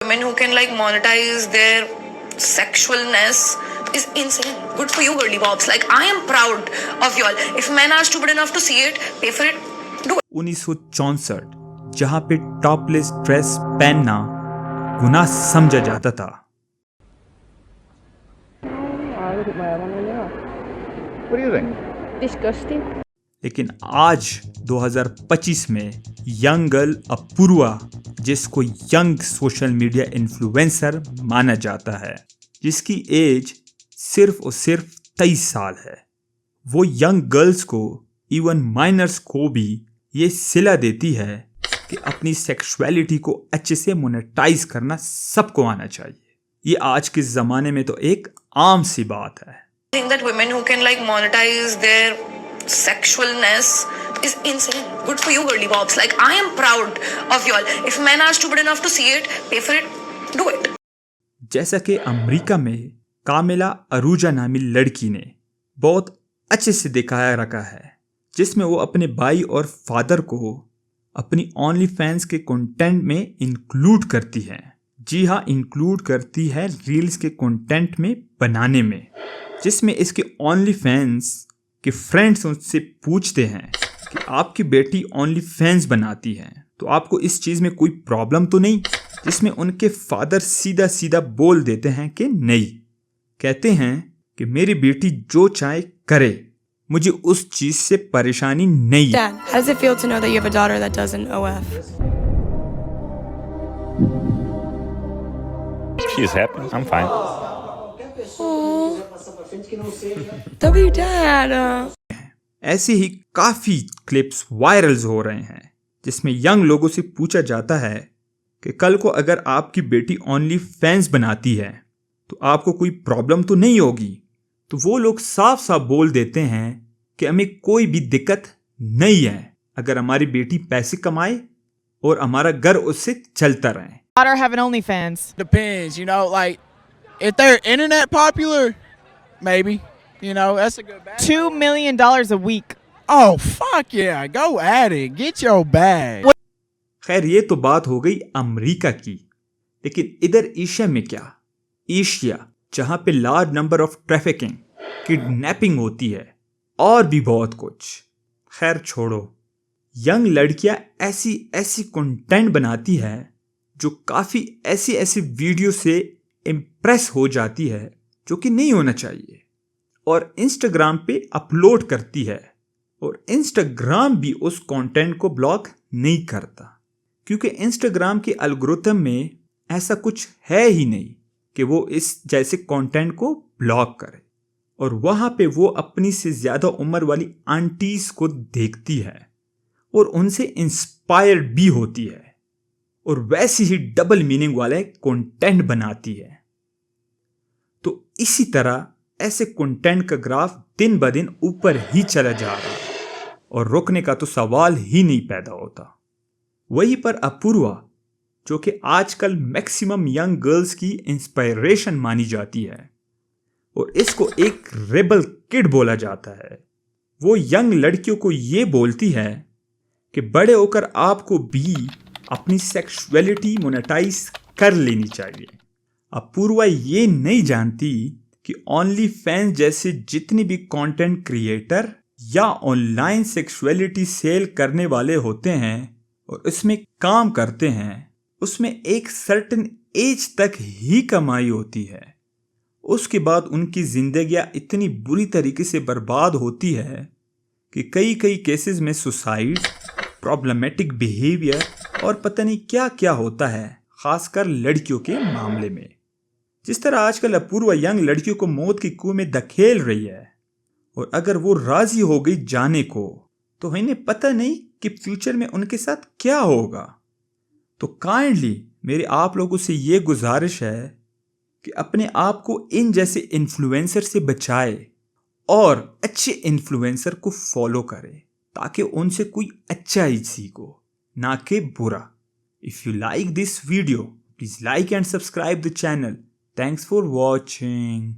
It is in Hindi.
women who can like monetize their sexualness is insane. Good for you, girly bobs. Like, I am proud of y'all. If men are stupid enough to see it, pay for it, do it. 1964, जहां पे टॉपलेस ड्रेस पहनना गुनाह समझा जाता था। What do you think? Disgusting. लेकिन आज 2025 में यंग गर्ल अपूर्वा, जिसको यंग सोशल मीडिया इन्फ्लुएंसर माना जाता है, जिसकी एज सिर्फ और सिर्फ 23 साल है, वो यंग गर्ल्स को, इवन माइनर्स को भी ये सिला देती है कि अपनी सेक्सुअलिटी को अच्छे से मोनेटाइज करना सबको आना चाहिए। ये आज के ज़माने में तो एक आम सी बात है। I think that women who can like monetize their sexualness is insane. Good for you, girly bobs. Like, I am proud of y'all. If men are stupid enough to see it, pay for it, do it. जैसा कि अमेरिका में कामिला अरूजा नामी लड़की ने बहुत अच्छे से दिखाया रखा है, जिसमें वो अपने भाई और फादर को अपनी ओनली फैंस के कंटेंट में इंक्लूड करती है। जी हाँ, इंक्लूड करती है रील्स के कंटेंट में बनाने में, जिसमें इसके ओनली फैंस के फ्रेंड्स उससे पूछते हैं कि आपकी बेटी ओनली फैंस बनाती है तो आपको इस चीज़ में कोई प्रॉब्लम तो नहीं, जिसमें उनके फादर सीधा सीधा बोल देते हैं कि नहीं, कहते हैं कि मेरी बेटी जो चाहे करे, मुझे उस चीज़ से परेशानी नहीं है। Dad, how does it feel to know that you have a daughter that does an OF? She's happy. I'm fine. Love you, Dad. ऐसे ही काफ़ी क्लिप्स वायरल्स हो रहे हैं, जिसमें यंग लोगों से पूछा जाता है कि कल को अगर आपकी बेटी ओनली फैंस बनाती है तो आपको कोई प्रॉब्लम तो नहीं होगी, तो वो लोग साफ साफ बोल देते हैं कि हमें कोई भी दिक्कत नहीं है अगर हमारी बेटी पैसे कमाए और हमारा घर उससे चलता रहे। Daughter having OnlyFans. Depends, you know, like if they're internet popular, maybe, you know, that's a good bag. $2 million a week. Oh, fuck yeah, go at it, get your bag. खैर, ये तो बात हो गई अमेरिका की, लेकिन इधर एशिया में क्या? एशिया, जहां पे large number of trafficking, kidnapping होती है और भी बहुत कुछ। खैर छोड़ो, यंग लड़कियां ऐसी ऐसी कंटेंट बनाती है जो काफ़ी ऐसी ऐसी वीडियो से इम्प्रेस हो जाती है जो कि नहीं होना चाहिए, और इंस्टाग्राम पे अपलोड करती है, और इंस्टाग्राम भी उस कंटेंट को ब्लॉक नहीं करता, क्योंकि इंस्टाग्राम के एल्गोरिथम में ऐसा कुछ है ही नहीं कि वो इस जैसे कंटेंट को ब्लॉक करे, और वहाँ पे वो अपनी से ज़्यादा उम्र वाली आंटीज़ को देखती है और उनसे इंस्पायर्ड भी होती है, और वैसी ही डबल मीनिंग वाले कंटेंट बनाती है। तो इसी तरह ऐसे कंटेंट का ग्राफ दिन ब दिन ऊपर ही चला जा रहा है और रुकने का तो सवाल ही नहीं पैदा होता। वहीं पर अपूर्वा, जो कि आजकल मैक्सिमम यंग गर्ल्स की इंस्पायरेशन मानी जाती है और इसको एक रेबल किड बोला जाता है, वो यंग लड़कियों को ये बोलती है कि बड़े होकर आपको भी अपनी सेक्सुअलिटी मोनेटाइज कर लेनी चाहिए। अपूर्वा ये नहीं जानती कि ओनली फैंस जैसे जितनी भी कंटेंट क्रिएटर या ऑनलाइन सेक्सुअलिटी सेल करने वाले होते हैं और उसमें काम करते हैं, उसमें एक सर्टेन एज तक ही कमाई होती है। उसके बाद उनकी जिंदगियां इतनी बुरी तरीके से बर्बाद होती है कि कई कई केसेस में सुसाइड, प्रॉब्लमेटिक बिहेवियर और पता नहीं क्या क्या होता है, खासकर लड़कियों के मामले में। जिस तरह आजकल अपूर्वा यंग लड़कियों को मौत की कुएं में धकेल रही है, और अगर वो राजी हो गई जाने को तो इन्हें पता नहीं कि फ्यूचर में उनके साथ क्या होगा। तो काइंडली मेरे आप लोगों से ये गुजारिश है कि अपने आप को इन जैसे इन्फ्लुएंसर से बचाए और अच्छे इन्फ्लुएंसर को फॉलो करे, ताकि उनसे कोई अच्छा ही सीखो, ना कि बुरा। If you like this video, please like and subscribe the channel. Thanks for watching.